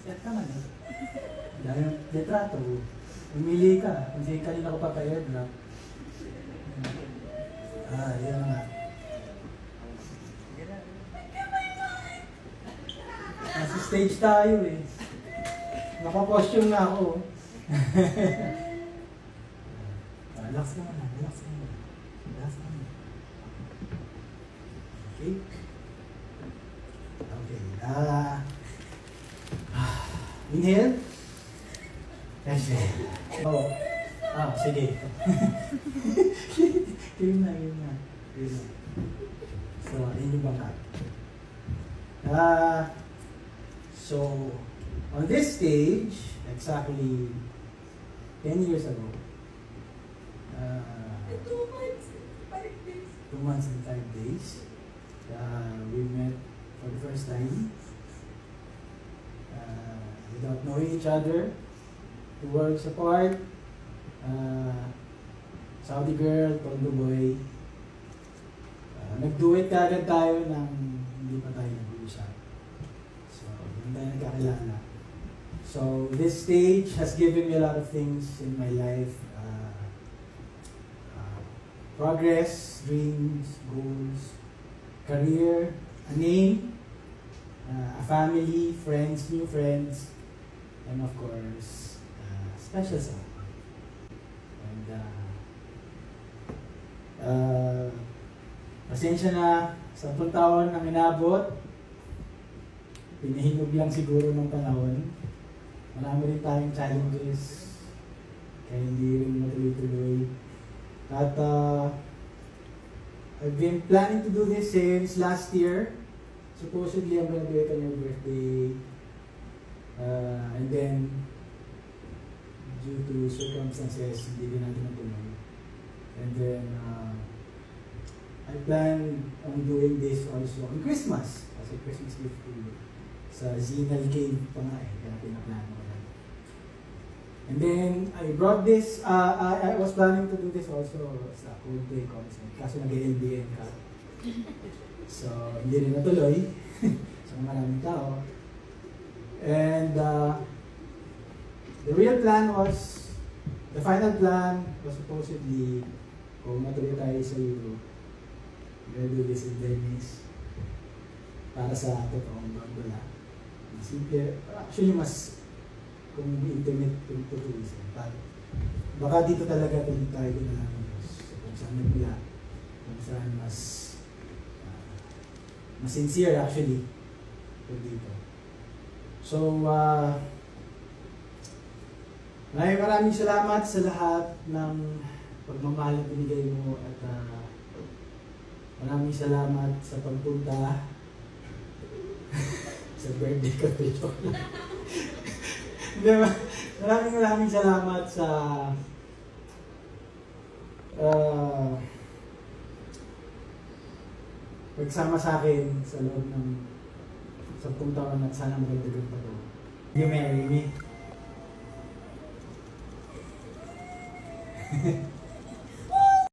Set ka man. Dahil litrato, umili ka. Kasi kanina ko pa pa-airdrop. Yan nga. Nasa stage tayo eh. Naka-costume na ako. Relax ka muna, relax ka muna. Relax ka muna. Okay? Okay. Inhale. Exhale. Oh. Sige. Yun na. So, yun yung bangka. So, on this stage, exactly 10 years ago, 2 months and 5 days. 2 months and 5 days, we met for the first time. Without knowing each other, 2 worlds apart. Saudi girl, Tondo boy. Nag-duet kagad tayo nang hindi pa tayo nag-uusap. So, hindi tayo nagkakilala. So, this stage has given me a lot of things in my life. Progress, dreams, goals, career, a name, a family, friends, new friends, and of course, special someone. And pasensya na, 10 taon ang inabot. Pinahinog lang siguro ng panahon. Marami rin tayong challenges, kaya hindi rin matuloy-tuloy. At I've been planning to do this since last year. Supposedly, I'm gonna do it on your birthday. And then, due to circumstances, hindi din natin natuloy. And then, I plan on doing this also on Christmas. Kasi Christmas gift ko sa Zinal Cave pa nga eh. Kaya pinaplano ko lang. And then, I brought this, I was planning to do this also sa Coldplay concert. Kaso nag-LBN ka. So, hindi rin natuloy. So, maraming tao. And, the real plan was, the final plan was supposedly, kung matuloy tayo sa Europe, we're gonna do this in Venice para sa totoong gondola. Simple, actually mas kung intimate yung tutulisin. Baka dito talaga kung tayo na kung saan nagmula, kung saan mas sincere actually kung dito. So, maraming salamat sa lahat ng pagmamahal na binigay mo at maraming salamat sa pagpunta sa birthday ko dito. Maraming salamat sa pagsama sa akin sa loob ng 10 taon at sana magdagdag pa to. You marry me?